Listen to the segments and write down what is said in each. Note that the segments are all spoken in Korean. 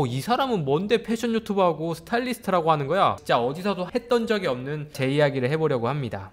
이 사람은 뭔데 패션 유튜버하고 스타일리스트라고 하는 거야? 진짜 어디서도 했던 적이 없는 제 이야기를 해보려고 합니다.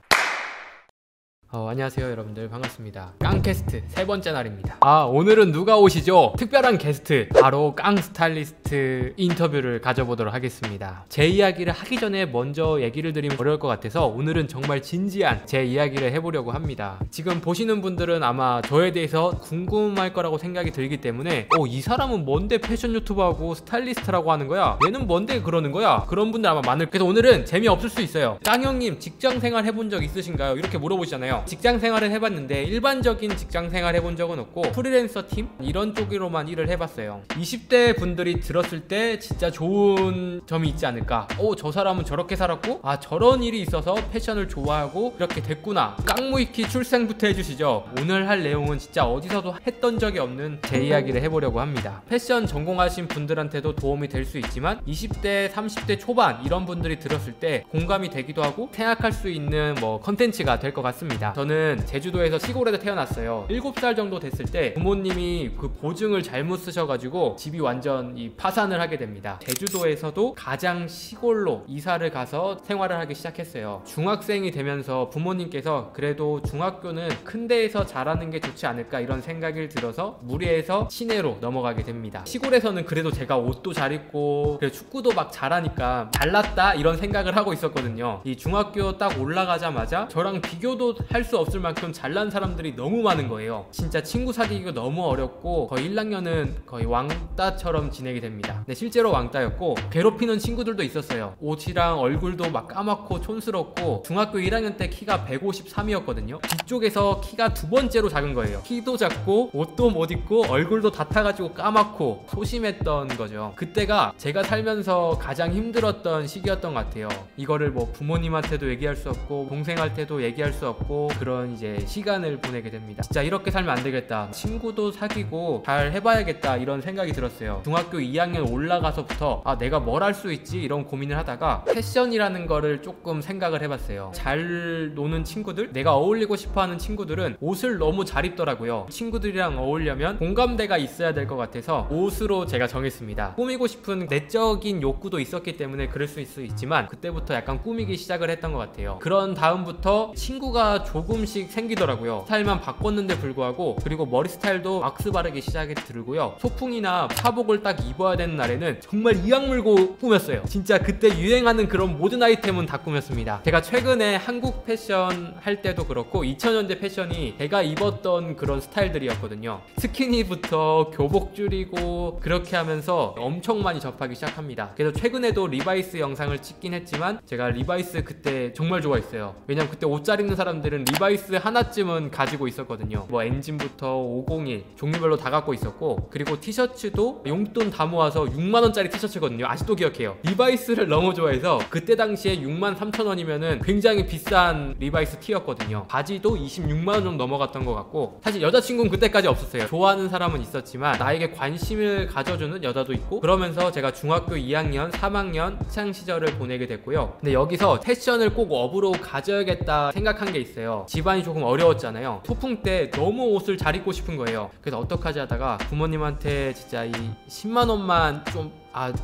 안녕하세요 여러분들, 반갑습니다. 깡캐스트 세 번째 날입니다. 오늘은 누가 오시죠? 특별한 게스트, 바로 깡 스타일리스트 인터뷰를 가져보도록 하겠습니다. 제 이야기를 하기 전에 먼저 얘기를 드리면 어려울 것 같아서 오늘은 정말 진지한 제 이야기를 해보려고 합니다. 지금 보시는 분들은 아마 저에 대해서 궁금할 거라고 생각이 들기 때문에 이 사람은 뭔데 패션 유튜버하고 스타일리스트라고 하는 거야? 얘는 뭔데 그러는 거야? 그런 분들 아마 많을. 그래서 오늘은 재미없을 수 있어요. 깡형님 직장생활 해본 적 있으신가요? 이렇게 물어보시잖아요. 직장 생활을 해봤는데 일반적인 직장 생활 해본 적은 없고 프리랜서 팀 이런 쪽으로만 일을 해봤어요. 20대 분들이 들었을 때 진짜 좋은 점이 있지 않을까. 저 사람은 저렇게 살았고 저런 일이 있어서 패션을 좋아하고 이렇게 됐구나. 깡무이키 출생부터 해주시죠. 오늘 할 내용은 진짜 어디서도 했던 적이 없는 제 이야기를 해보려고 합니다. 패션 전공하신 분들한테도 도움이 될 수 있지만 20대 30대 초반 이런 분들이 들었을 때 공감이 되기도 하고 생각할 수 있는 컨텐츠가 될 것 같습니다. 저는 제주도에서 시골에서 태어났어요. 7살 정도 됐을 때 부모님이 그 보증을 잘못 쓰셔가지고 집이 완전 파산을 하게 됩니다. 제주도에서도 가장 시골로 이사를 가서 생활을 하기 시작했어요. 중학생이 되면서 부모님께서 그래도 중학교는 큰 데에서 자라는 게 좋지 않을까 이런 생각이 들어서 무리해서 시내로 넘어가게 됩니다. 시골에서는 그래도 제가 옷도 잘 입고 축구도 막 잘하니까 잘났다 이런 생각을 하고 있었거든요. 이 중학교 딱 올라가자마자 저랑 비교도 할 수 없을 만큼 잘난 사람들이 너무 많은 거예요. 진짜 친구 사귀기가 너무 어렵고 거의 1학년은 거의 왕따처럼 지내게 됩니다. 네, 실제로 왕따였고 괴롭히는 친구들도 있었어요. 옷이랑 얼굴도 막 까맣고 촌스럽고 중학교 1학년 때 키가 153이었거든요. 뒤쪽에서 키가 두 번째로 작은 거예요. 키도 작고 옷도 못 입고 얼굴도 다 타가지고 까맣고 소심했던 거죠. 그때가 제가 살면서 가장 힘들었던 시기였던 것 같아요. 이거를 부모님한테도 얘기할 수 없고 동생한테도 얘기할 수 없고 그런 시간을 보내게 됩니다. 진짜 이렇게 살면 안 되겠다. 친구도 사귀고 잘 해봐야겠다 이런 생각이 들었어요. 중학교 2학년 올라가서부터 내가 뭘 할 수 있지 이런 고민을 하다가 패션이라는 거를 조금 생각을 해봤어요. 잘 노는 친구들, 내가 어울리고 싶어하는 친구들은 옷을 너무 잘 입더라고요. 친구들이랑 어울려면 공감대가 있어야 될 것 같아서 옷으로 제가 정했습니다. 꾸미고 싶은 내적인 욕구도 있었기 때문에 그럴 수 있지만 그때부터 약간 꾸미기 시작을 했던 것 같아요. 그런 다음부터 친구가 조금씩 생기더라고요. 스타일만 바꿨는데 불구하고, 그리고 머리 스타일도 왁스 바르기 시작이 들고요. 소풍이나 사복을 딱 입어야 되는 날에는 정말 이악 물고 꾸몄어요. 진짜 그때 유행하는 그런 모든 아이템은 다 꾸몄습니다. 제가 최근에 한국 패션 할 때도 그렇고 2000년대 패션이 제가 입었던 그런 스타일들이었거든요. 스키니부터 교복 줄이고 그렇게 하면서 엄청 많이 접하기 시작합니다. 그래서 최근에도 리바이스 영상을 찍긴 했지만 제가 리바이스 그때 정말 좋아했어요. 왜냐면 그때 옷 잘 입는 사람들은 리바이스 하나쯤은 가지고 있었거든요. 엔진부터 501 종류별로 다 갖고 있었고, 그리고 티셔츠도 용돈 다 모아서 6만원짜리 티셔츠거든요. 아직도 기억해요. 리바이스를 너무 좋아해서 그때 당시에 63,000원이면은 굉장히 비싼 리바이스 티였거든요. 바지도 26만원 정도 넘어갔던 것 같고, 사실 여자친구는 그때까지 없었어요. 좋아하는 사람은 있었지만 나에게 관심을 가져주는 여자도 있고, 그러면서 제가 중학교 2학년 3학년 학창시절을 보내게 됐고요. 근데 여기서 패션을 꼭 업으로 가져야겠다 생각한 게 있어요. 집안이 조금 어려웠잖아요. 소풍 때 너무 옷을 잘 입고 싶은 거예요. 그래서 어떡하지 하다가 부모님한테 진짜 이 10만원만 좀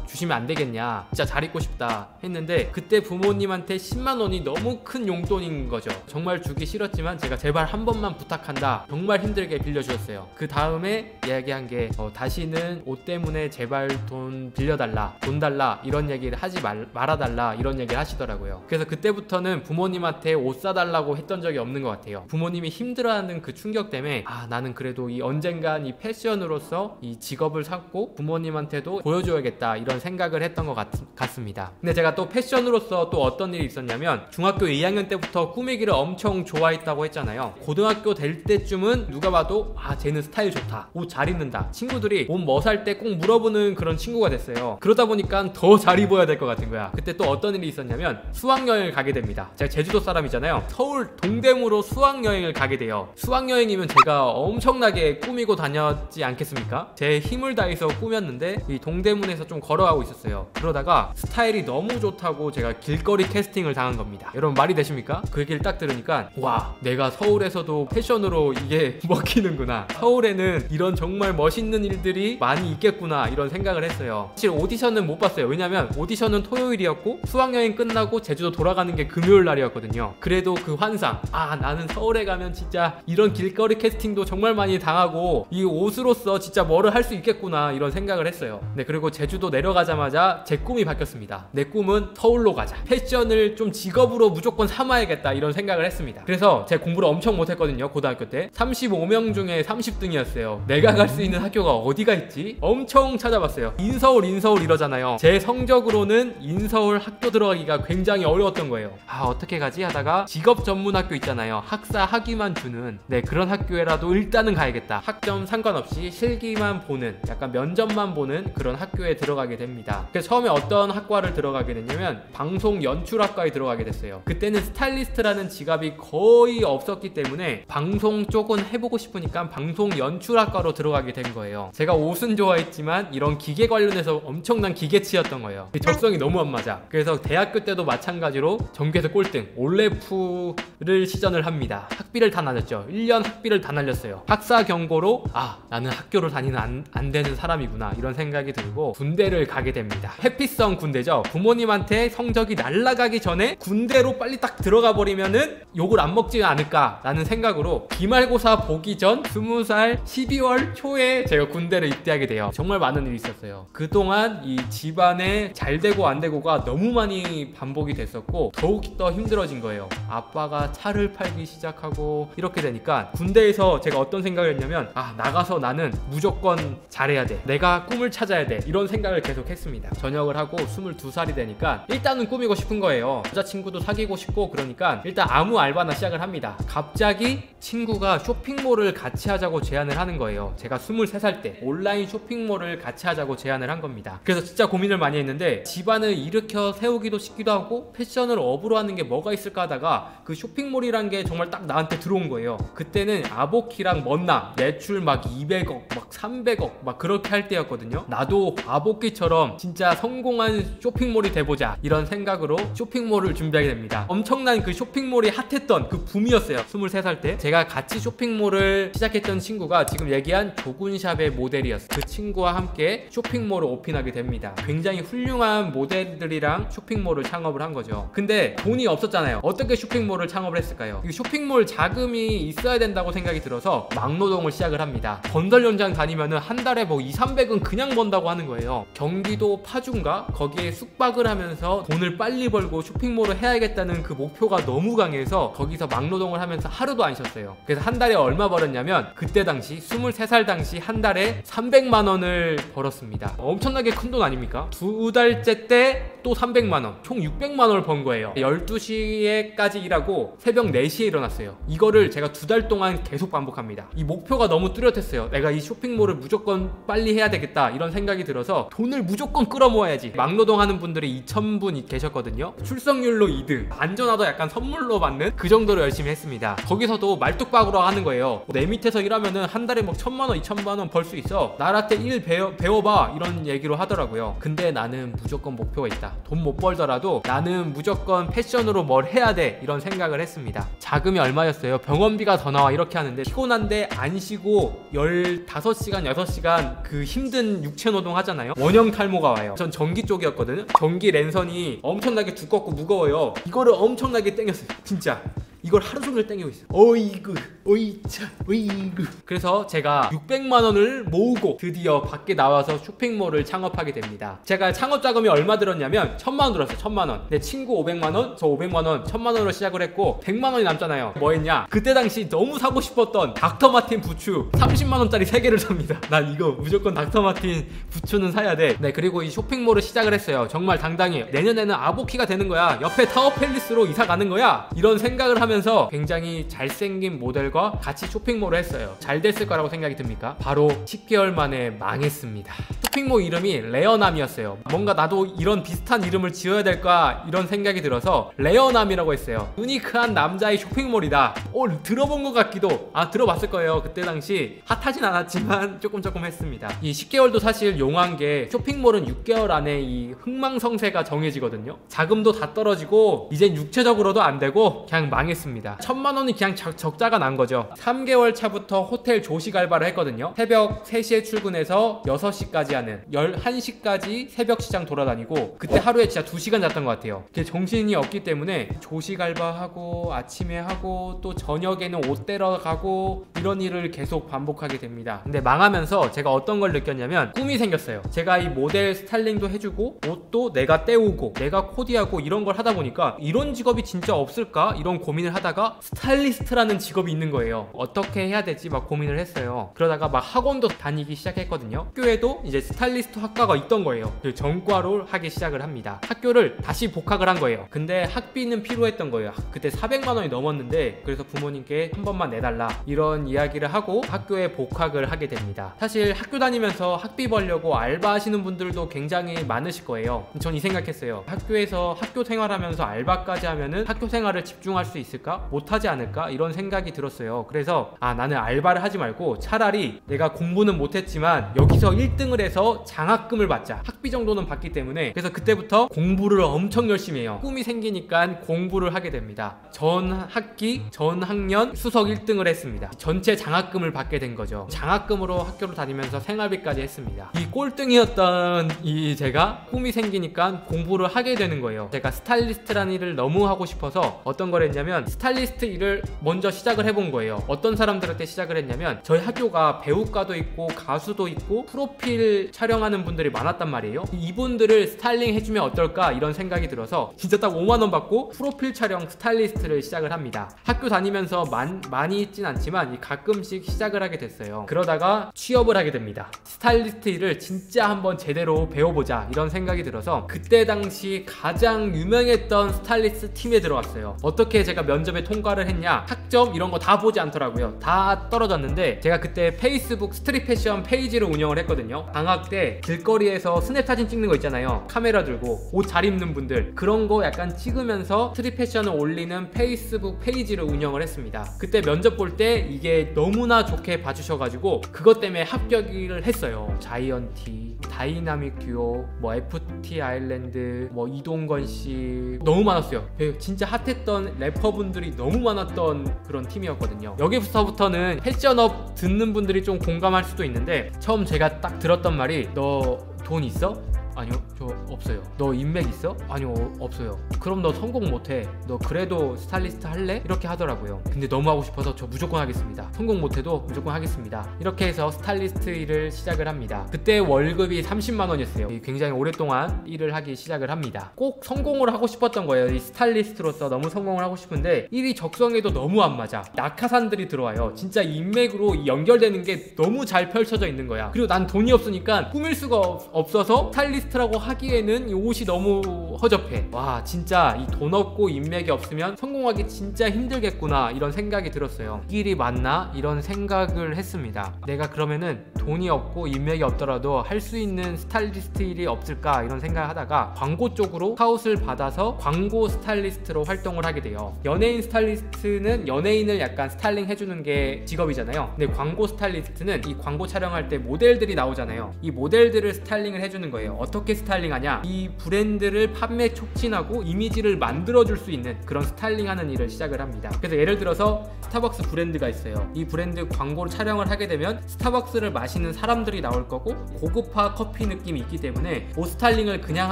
주시면 안 되겠냐, 진짜 잘 입고 싶다 했는데 그때 부모님한테 10만원이 너무 큰 용돈인 거죠. 정말 주기 싫었지만 제가 제발 한 번만 부탁한다 정말 힘들게 빌려주셨어요. 그 다음에 이야기한 게 다시는 옷 때문에 제발 돈 빌려달라, 돈 달라 이런 얘기를 하지 말아달라 이런 얘기를 하시더라고요. 그래서 그때부터는 부모님한테 옷 사달라고 했던 적이 없는 것 같아요. 부모님이 힘들어하는 그 충격 때문에 나는 그래도 언젠간 이 패션으로서 이 직업을 찾고 부모님한테도 보여줘야겠다 이런 생각을 했던 것 같습니다. 근데 제가 또 패션으로서 또 어떤 일이 있었냐면, 중학교 2학년 때부터 꾸미기를 엄청 좋아했다고 했잖아요. 고등학교 될 때쯤은 누가 봐도 쟤는 스타일 좋다, 옷 잘 입는다, 친구들이 옷 뭐 살 때 꼭 물어보는 그런 친구가 됐어요. 그러다 보니까 더 잘 입어야 될 것 같은 거야. 그때 또 어떤 일이 있었냐면 수학여행을 가게 됩니다. 제가 제주도 사람이잖아요. 서울 동대문으로 수학여행을 가게 돼요. 수학여행이면 제가 엄청나게 꾸미고 다녔지 않겠습니까? 제 힘을 다해서 꾸몄는데 이 동대문에서 시내에서 좀 걸어가고 있었어요. 그러다가 스타일이 너무 좋다고 제가 길거리 캐스팅을 당한 겁니다. 여러분 말이 되십니까? 그 얘기를 딱 들으니까 와, 내가 서울에서도 패션으로 이게 먹히는구나, 서울에는 이런 정말 멋있는 일들이 많이 있겠구나, 이런 생각을 했어요. 사실 오디션은 못 봤어요. 왜냐면 오디션은 토요일이었고 수학여행 끝나고 제주도 돌아가는 게 금요일 날이었거든요. 그래도 그 환상, 아 나는 서울에 가면 진짜 이런 길거리 캐스팅도 정말 많이 당하고 이 옷으로서 진짜 뭐를 할 수 있겠구나, 이런 생각을 했어요. 네, 그리고 제주도 내려가자마자 제 꿈이 바뀌었습니다. 내 꿈은 서울로 가자, 패션을 좀 직업으로 무조건 삼아야겠다, 이런 생각을 했습니다. 그래서 제가 공부를 엄청 못했거든요. 고등학교 때 35명 중에 30등이었어요 내가 갈 수 있는 학교가 어디가 있지? 엄청 찾아봤어요. 인서울 이러잖아요. 제 성적으로는 인서울 학교 들어가기가 굉장히 어려웠던 거예요. 아 어떻게 가지 하다가 직업 전문 학교 있잖아요. 학사 학위만 주는, 네, 그런 학교에라도 일단은 가야겠다. 학점 상관없이 실기만 보는, 약간 면접만 보는 그런 학교에 들어가게 됩니다. 그래서 처음에 어떤 학과를 들어가게 됐냐면 방송 연출학과에 들어가게 됐어요. 그때는 스타일리스트라는 직업이 거의 없었기 때문에 방송 쪽은 해보고 싶으니까 방송 연출학과로 들어가게 된 거예요. 제가 옷은 좋아했지만 이런 기계 관련해서 엄청난 기계치였던 거예요. 적성이 너무 안 맞아. 그래서 대학교 때도 마찬가지로 전교에서 꼴등, 올레프를 시전을 합니다. 학비를 다 날렸죠. 1년 학비를 다 날렸어요. 학사 경고로 아 나는 학교를 다니는 안 되는 사람이구나, 이런 생각이 들고 군대를 가게 됩니다. 회피성 군대죠. 부모님한테 성적이 날아가기 전에 군대로 빨리 딱 들어가 버리면은 욕을 안 먹지 않을까 라는 생각으로 기말고사 보기 전 20살 12월 초에 제가 군대를 입대하게 돼요. 정말 많은 일이 있었어요. 그동안 이 집안에 잘 되고 안 되고가 너무 많이 반복이 됐었고 더욱더 힘들어진 거예요. 아빠가 차를 팔기 시작하고 이렇게 되니까 군대에서 제가 어떤 생각을 했냐면 아 나가서 나는 무조건 잘해야 돼, 내가 꿈을 찾아야 돼, 이런 생각을 계속 했습니다. 전역을 하고 22살이 되니까 일단은 꾸미고 싶은 거예요. 여자친구도 사귀고 싶고, 그러니까 일단 아무 알바나 시작을 합니다. 갑자기 친구가 쇼핑몰을 같이 하자고 제안을 하는 거예요. 제가 23살 때 온라인 쇼핑몰을 같이 하자고 제안을 한 겁니다. 그래서 진짜 고민을 많이 했는데 집안을 일으켜 세우기도 싶기도 하고 패션을 업으로 하는 게 뭐가 있을까 하다가 그 쇼핑몰이란 게 정말 딱 나한테 들어온 거예요. 그때는 아보키랑 먼나 매출 막 200억 막 300억 막 그렇게 할 때였거든요. 나도 아보키처럼 진짜 성공한 쇼핑몰이 돼보자, 이런 생각으로 쇼핑몰을 준비하게 됩니다. 엄청난 그 쇼핑몰이 핫했던 그 붐이었어요. 23살 때 제가 같이 쇼핑몰을 시작했던 친구가 지금 얘기한 조군샵의 모델이었어요. 그 친구와 함께 쇼핑몰을 오픈하게 됩니다. 굉장히 훌륭한 모델들이랑 쇼핑몰을 창업을 한 거죠. 근데 돈이 없었잖아요. 어떻게 쇼핑몰을 창업을 했을까요? 이 쇼핑몰 자금이 있어야 된다고 생각이 들어서 막노동을 시작을 합니다. 건설 현장 다니면은 한 달에 뭐 200~300은 그냥 번다고 하는 거예요. 경기도 파주인가? 거기에 숙박을 하면서 돈을 빨리 벌고 쇼핑몰을 해야겠다는 그 목표가 너무 강해서 거기서 막노동을 하면서 하루도 안 쉬었어요. 그래서 한 달에 얼마 벌었냐면 그때 당시 23살 당시 한 달에 300만 원을 벌었습니다. 엄청나게 큰 돈 아닙니까? 2달째 때 또 300만 원, 총 600만 원을 번 거예요. 12시에까지 일하고 새벽 4시에 일어났어요. 이거를 제가 2달 동안 계속 반복합니다. 이 목표가 너무 뚜렷했어요. 내가 이 쇼핑몰을 무조건 빨리 해야 되겠다, 이런 생각이 들어서 돈을 무조건 끌어모아야지. 막노동하는 분들이 2,000분 계셨거든요. 출석률로 2등, 안전화도 약간 선물로 받는 그 정도로 열심히 했습니다. 거기서도 말뚝박으로 하는 거예요. 내 밑에서 일하면은 한 달에 막 1,000만 원, 2,000만 원 벌 수 있어, 나한테 일 배워봐, 이런 얘기로 하더라고요. 근데 나는 무조건 목표가 있다. 돈 못 벌더라도 나는 무조건 패션으로 뭘 해야 돼, 이런 생각을 했습니다. 자금이 얼마였어요? 병원비가 더 나와, 이렇게 하는데 피곤한데 안 쉬고 15시간 6시간 그 힘든 육체노동 하잖아요. 원형 탈모가 와요. 전 전기 쪽이었거든요. 전기 랜선이 엄청나게 두껍고 무거워요. 이거를 엄청나게 땡겼어요. 진짜 이걸 하루 종일 땡기고 있어요. 어이구 어이차 어이구. 그래서 제가 600만 원을 모으고 드디어 밖에 나와서 쇼핑몰을 창업하게 됩니다. 제가 창업 자금이 얼마 들었냐면 1000만 원 들었어요. 1000만 원. 내 친구 500만 원, 저 500만 원, 1000만 원으로 시작을 했고 100만 원이 남잖아요. 뭐 했냐? 그때 당시 너무 사고 싶었던 닥터마틴 부츠 30만 원짜리 3개를 삽니다. 난 이거 무조건 닥터마틴 부츠는 사야 돼. 네, 그리고 이 쇼핑몰을 시작을 했어요. 정말 당당히 내년에는 아보키가 되는 거야. 옆에 타워팰리스로 이사 가는 거야. 이런 생각을 하면 망하면서 굉장히 잘생긴 모델과 같이 쇼핑몰을 했어요. 잘 됐을 거라고 생각이 듭니까? 바로 10개월 만에 망했습니다. 쇼핑몰 이름이 레어남이었어요. 뭔가 나도 이런 비슷한 이름을 지어야 될까 이런 생각이 들어서 레어남이라고 했어요. 유니크한 남자의 쇼핑몰이다. 들어본 것 같기도. 들어봤을 거예요. 그때 당시 핫하진 않았지만 조금 했습니다. 이 10개월도 사실 용한 게 쇼핑몰은 6개월 안에 이 흥망성쇠가 정해지거든요. 자금도 다 떨어지고 이젠 육체적으로도 안 되고 그냥 망했습니다. 1000만 원이 그냥 적자가 난 거죠. 3개월 차부터 호텔 조식 알바를 했거든요. 새벽 3시에 출근해서 6시까지 하는 11시까지 새벽 시장 돌아다니고, 그때 하루에 진짜 2시간 잤던 것 같아요. 정신이 없기 때문에 조식 알바하고 아침에 하고 또 저녁에는 옷 떼러 가고 이런 일을 계속 반복하게 됩니다. 근데 망하면서 제가 어떤 걸 느꼈냐면 꿈이 생겼어요. 제가 이 모델 스타일링도 해주고 옷도 내가 떼오고 내가 코디하고 이런 걸 하다 보니까 이런 직업이 진짜 없을까? 이런 고민을 하다가 스타일리스트라는 직업이 있는 거예요. 어떻게 해야 되지? 막 고민을 했어요. 그러다가 막 학원도 다니기 시작했거든요. 학교에도 이제 스타일리스트 학과가 있던 거예요. 전과를 하기 시작을 합니다. 학교를 다시 복학을 한 거예요. 근데 학비는 필요했던 거예요. 그때 400만 원이 넘었는데, 그래서 부모님께 한 번만 내달라 이런 이야기를 하고 학교에 복학을 하게 됩니다. 사실 학교 다니면서 학비 벌려고 알바하시는 분들도 굉장히 많으실 거예요. 전 이 생각했어요. 학교에서 학교 생활하면서 알바까지 하면은 학교 생활을 집중할 수 있을까? 못하지 않을까? 이런 생각이 들었어요. 그래서 나는 알바를 하지 말고 차라리 내가 공부는 못했지만 여기서 1등을 해서 장학금을 받자. 학비 정도는 받기 때문에. 그래서 그때부터 공부를 엄청 열심히 해요. 꿈이 생기니까 공부를 하게 됩니다. 전 학기, 전 학년 수석 1등을 했습니다. 전체 장학금을 받게 된 거죠. 장학금으로 학교를 다니면서 생활비까지 했습니다. 이 꼴등이었던 제가 꿈이 생기니까 공부를 하게 되는 거예요. 제가 스타일리스트라는 일을 너무 하고 싶어서 어떤 걸 했냐면 스타일리스트 일을 먼저 시작을 해본 거예요. 어떤 사람들한테 시작을 했냐면, 저희 학교가 배우과도 있고 가수도 있고 프로필 촬영하는 분들이 많았단 말이에요. 이분들을 스타일링 해주면 어떨까 이런 생각이 들어서 진짜 딱 5만 원 받고 프로필 촬영 스타일리스트를 시작을 합니다. 학교 다니면서 많이 있진 않지만 가끔씩 시작을 하게 됐어요. 그러다가 취업을 하게 됩니다. 스타일리스트 일을 진짜 한번 제대로 배워보자 이런 생각이 들어서 그때 당시 가장 유명했던 스타일리스트 팀에 들어왔어요. 어떻게 제가 면접에 통과를 했냐, 학점 이런 거 다 보지 않더라고요. 다 떨어졌는데, 제가 그때 페이스북 스트릿 패션 페이지를 운영을 했거든요. 방학 때 길거리에서 스냅 사진 찍는 거 있잖아요. 카메라 들고 옷 잘 입는 분들, 그런 거 약간 찍으면서 스트릿 패션을 올리는 페이스북 페이지를 운영을 했습니다. 그때 면접 볼 때 이게 너무나 좋게 봐주셔가지고 그것 때문에 합격을 했어요. 자이언티, 다이나믹 듀오, FT 아일랜드, 이동건 씨, 너무 많았어요. 진짜 핫했던 래퍼분들이 너무 많았던 그런 팀이었거든요. 여기서부터는 패션업 듣는 분들이 좀 공감할 수도 있는데, 처음 제가 딱 들었던 말이 너 돈 있어? 아니요, 저 없어요. 너 인맥 있어? 아니요, 없어요. 그럼 너 성공 못해. 너 그래도 스타일리스트 할래? 이렇게 하더라고요. 근데 너무 하고 싶어서 저 무조건 하겠습니다. 성공 못해도 무조건 하겠습니다. 이렇게 해서 스타일리스트 일을 시작을 합니다. 그때 월급이 30만 원이었어요. 굉장히 오랫동안 일을 하기 시작을 합니다. 꼭 성공을 하고 싶었던 거예요. 이 스타일리스트로서 너무 성공을 하고 싶은데 일이 적성에도 너무 안 맞아. 낙하산들이 들어와요. 진짜 인맥으로 연결되는 게 너무 잘 펼쳐져 있는 거야. 그리고 난 돈이 없으니까 꾸밀 수가 없어서 스타일리스트라고 하기에는 이 옷이 너무 허접해. 와, 진짜 이 돈 없고 인맥이 없으면 성공하기 진짜 힘들겠구나 이런 생각이 들었어요. 이 길이 맞나? 이런 생각을 했습니다. 내가 그러면은 돈이 없고 인맥이 없더라도 할 수 있는 스타일리스트 일이 없을까 이런 생각을 하다가 광고 쪽으로 스카웃을 받아서 광고 스타일리스트로 활동을 하게 돼요. 연예인 스타일리스트는 연예인을 약간 스타일링 해주는 게 직업이잖아요. 근데 광고 스타일리스트는 이 광고 촬영할 때 모델들이 나오잖아요. 이 모델들을 스타일링을 해주는 거예요. 어떻게 스타일링하냐? 이 브랜드를 판매 촉진하고 이미지를 만들어줄 수 있는 그런 스타일링하는 일을 시작을 합니다. 그래서 예를 들어서 스타벅스 브랜드가 있어요. 이 브랜드 광고를 촬영을 하게 되면 스타벅스를 마시는 사람들이 나올 거고 고급화 커피 느낌이 있기 때문에 옷 스타일링을 그냥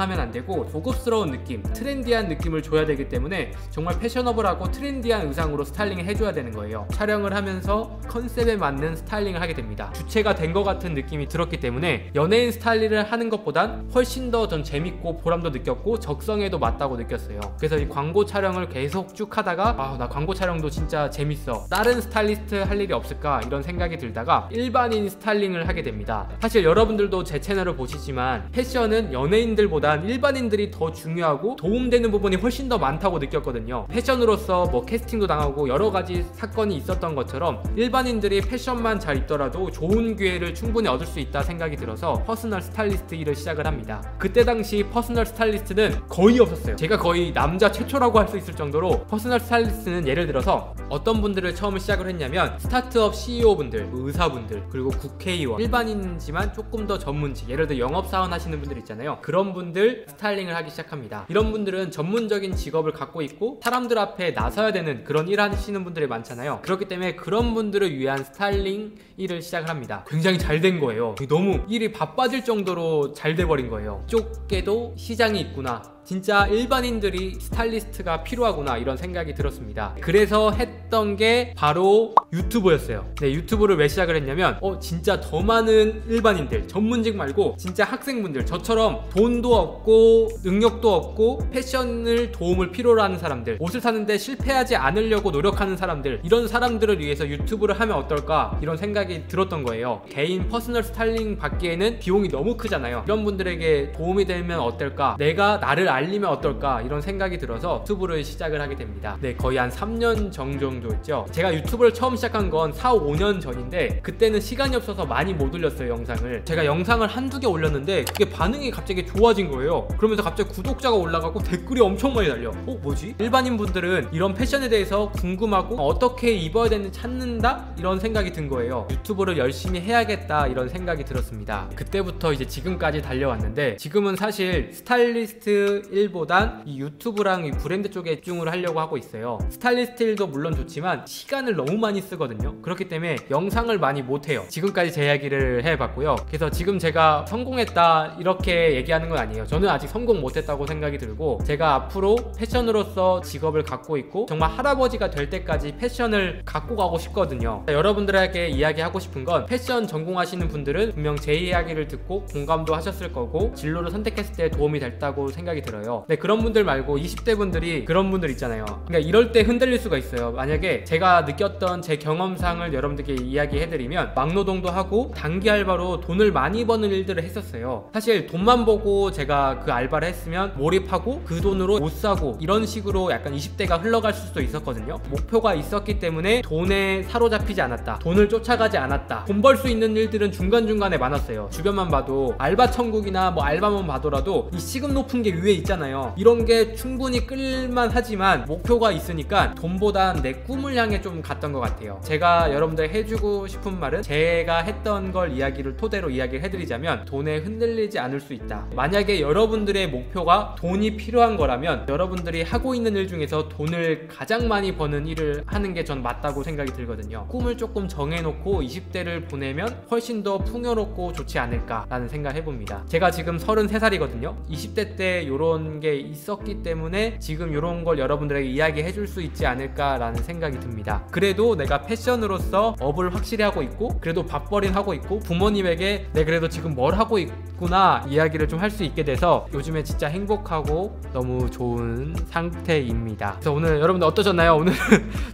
하면 안 되고 고급스러운 느낌, 트렌디한 느낌을 줘야 되기 때문에 정말 패셔너블하고 트렌디한 의상으로 스타일링을 해줘야 되는 거예요. 촬영을 하면서 컨셉에 맞는 스타일링을 하게 됩니다. 주체가 된 것 같은 느낌이 들었기 때문에 연예인 스타일링을 하는 것보단 훨씬 더 전 재밌고 보람도 느꼈고 적성에도 맞다고 느꼈어요. 그래서 이 광고 촬영을 계속 쭉 하다가 나 광고 촬영도 진짜 재밌어, 다른 스타일리스트 할 일이 없을까 이런 생각이 들다가 일반인 스타일링을 하게 됩니다. 사실 여러분들도 제 채널을 보시지만 패션은 연예인들보단 일반인들이 더 중요하고 도움되는 부분이 훨씬 더 많다고 느꼈거든요. 패션으로서 뭐 캐스팅도 당하고 여러 가지 사건이 있었던 것처럼 일반인들이 패션만 잘 입더라도 좋은 기회를 충분히 얻을 수 있다 생각이 들어서 퍼스널 스타일리스트 일을 시작을 합니다. 그때 당시 퍼스널 스타일리스트는 거의 없었어요. 제가 거의 남자 최초라고 할 수 있을 정도로 퍼스널 스타일리스트는 예를 들어서 어떤 분들을 처음 시작을 했냐면 스타트업 CEO분들, 의사분들, 그리고 국회의원, 일반인이지만 조금 더 전문직, 예를 들어 영업사원 하시는 분들 있잖아요. 그런 분들 스타일링을 하기 시작합니다. 이런 분들은 전문적인 직업을 갖고 있고 사람들 앞에 나서야 되는 그런 일 하시는 분들이 많잖아요. 그렇기 때문에 그런 분들을 위한 스타일링 일을 시작을 합니다. 굉장히 잘 된 거예요. 너무 일이 바빠질 정도로 잘 돼버린 거예요. 좁게도 시장이 있구나, 진짜 일반인들이 스타일리스트가 필요하구나 이런 생각이 들었습니다. 그래서 했던 게 바로 유튜브였어요. 네, 유튜브를 왜 시작을 했냐면 진짜 더 많은 일반인들, 전문직 말고 진짜 학생분들, 저처럼 돈도 없고 능력도 없고 패션을 도움을 필요로 하는 사람들, 옷을 사는데 실패하지 않으려고 노력하는 사람들, 이런 사람들을 위해서 유튜브를 하면 어떨까 이런 생각이 들었던 거예요. 개인 퍼스널 스타일링 받기에는 비용이 너무 크잖아요. 이런 분들에게 도움이 되면 어떨까, 내가 나를 알리면 어떨까 이런 생각이 들어서 유튜브를 시작을 하게 됩니다. 네, 거의 한 3년 정도 있죠. 제가 유튜브를 처음 시작한 건 4-5년 전인데 그때는 시간이 없어서 많이 못 올렸어요, 영상을. 제가 영상을 한두 개 올렸는데 그게 반응이 갑자기 좋아진 거예요. 그러면서 갑자기 구독자가 올라가고 댓글이 엄청 많이 달려. 뭐지? 일반인 분들은 이런 패션에 대해서 궁금하고 어떻게 입어야 되는지 찾는다? 이런 생각이 든 거예요. 유튜브를 열심히 해야겠다 이런 생각이 들었습니다. 그때부터 이제 지금까지 달려왔는데, 지금은 사실 스타일리스트 일보단 이 유튜브랑 이 브랜드 쪽에 집중을 하려고 하고 있어요. 스타일리스트 일도 물론 좋지만 시간을 너무 많이 쓰거든요. 그렇기 때문에 영상을 많이 못해요. 지금까지 제 이야기를 해봤고요. 그래서 지금 제가 성공했다 이렇게 얘기하는 건 아니에요. 저는 아직 성공 못했다고 생각이 들고, 제가 앞으로 패션으로서 직업을 갖고 있고 정말 할아버지가 될 때까지 패션을 갖고 가고 싶거든요. 여러분들에게 이야기하고 싶은 건, 패션 전공하시는 분들은 분명 제 이야기를 듣고 공감도 하셨을 거고 진로를 선택했을 때 도움이 됐다고 생각이 들어요. 네, 그런 분들 말고 20대 분들이, 그런 분들 있잖아요. 그러니까 이럴 때 흔들릴 수가 있어요. 만약에 제가 느꼈던 제 경험상을 여러분들께 이야기해드리면, 막노동도 하고 단기 알바로 돈을 많이 버는 일들을 했었어요. 사실 돈만 보고 제가 그 알바를 했으면 몰입하고 그 돈으로 옷 사고 이런 식으로 약간 20대가 흘러갈 수도 있었거든요. 목표가 있었기 때문에 돈에 사로잡히지 않았다, 돈을 쫓아가지 않았다. 돈 벌 수 있는 일들은 중간중간에 많았어요. 주변만 봐도 알바 천국이나 뭐 알바만 봐더라도 이 시급 높은 게 위에 있잖아요. 이런 게 충분히 끌만 하지만 목표가 있으니까 돈보단 내 꿈을 향해 좀 갔던 것 같아요. 제가 여러분들 해주고 싶은 말은, 제가 했던 걸 이야기를 토대로 이야기를 해드리자면, 돈에 흔들리지 않을 수 있다. 만약에 여러분들의 목표가 돈이 필요한 거라면 여러분들이 하고 있는 일 중에서 돈을 가장 많이 버는 일을 하는 게 전 맞다고 생각이 들거든요. 꿈을 조금 정해놓고 20대를 보내면 훨씬 더 풍요롭고 좋지 않을까라는 생각을 해봅니다. 제가 지금 33살이거든요 20대 때 이런 게 있었기 때문에 지금 이런 걸 여러분들에게 이야기해 줄 수 있지 않을까라는 생각이 듭니다. 그래도 내가 패션으로서 업을 확실히 하고 있고, 그래도 밥벌이는 하고 있고, 부모님에게 내 그래도 지금 뭘 하고 있구나 이야기를 좀 할 수 있게 돼서 요즘에 진짜 행복하고 너무 좋은 상태입니다. 그래서 오늘 여러분들 어떠셨나요? 오늘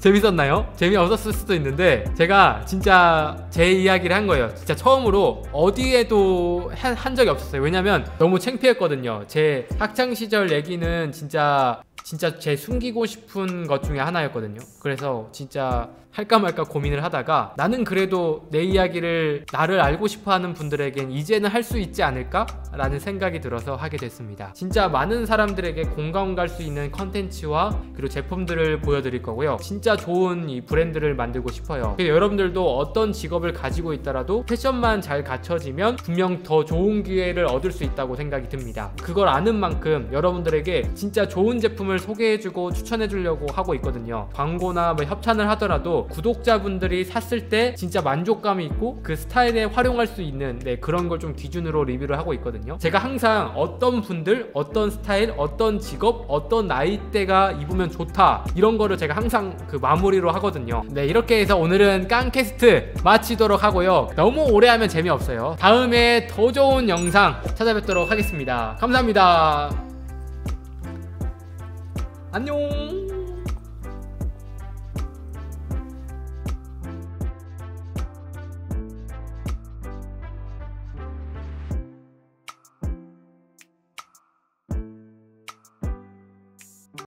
재밌었나요? 재미없었을 수도 있는데 제가 진짜 제 이야기를 한 거예요. 진짜 처음으로 어디에도 한 적이 없었어요. 왜냐면 너무 창피했거든요. 제 학창시절 얘기는 진짜 제 숨기고 싶은 것 중에 하나였거든요. 그래서 진짜 할까 말까 고민을 하다가, 나는 그래도 내 이야기를 나를 알고 싶어하는 분들에겐 이제는 할 수 있지 않을까? 라는 생각이 들어서 하게 됐습니다. 진짜 많은 사람들에게 공감 갈 수 있는 컨텐츠와 그리고 제품들을 보여드릴 거고요. 진짜 좋은 이 브랜드를 만들고 싶어요. 여러분들도 어떤 직업을 가지고 있더라도 패션만 잘 갖춰지면 분명 더 좋은 기회를 얻을 수 있다고 생각이 듭니다. 그걸 아는 만큼 여러분들에게 진짜 좋은 제품을 소개해주고 추천해주려고 하고 있거든요. 광고나 뭐 협찬을 하더라도 구독자분들이 샀을 때 진짜 만족감이 있고 그 스타일에 활용할 수 있는 그런 걸 좀 기준으로 리뷰를 하고 있거든요. 제가 항상 어떤 분들, 어떤 스타일, 어떤 직업, 어떤 나이대가 입으면 좋다 이런 거를 제가 항상 그 마무리로 하거든요. 네, 이렇게 해서 오늘은 깡캐스트 마치도록 하고요. 너무 오래 하면 재미없어요. 다음에 더 좋은 영상 찾아뵙도록 하겠습니다. 감사합니다. 안녕.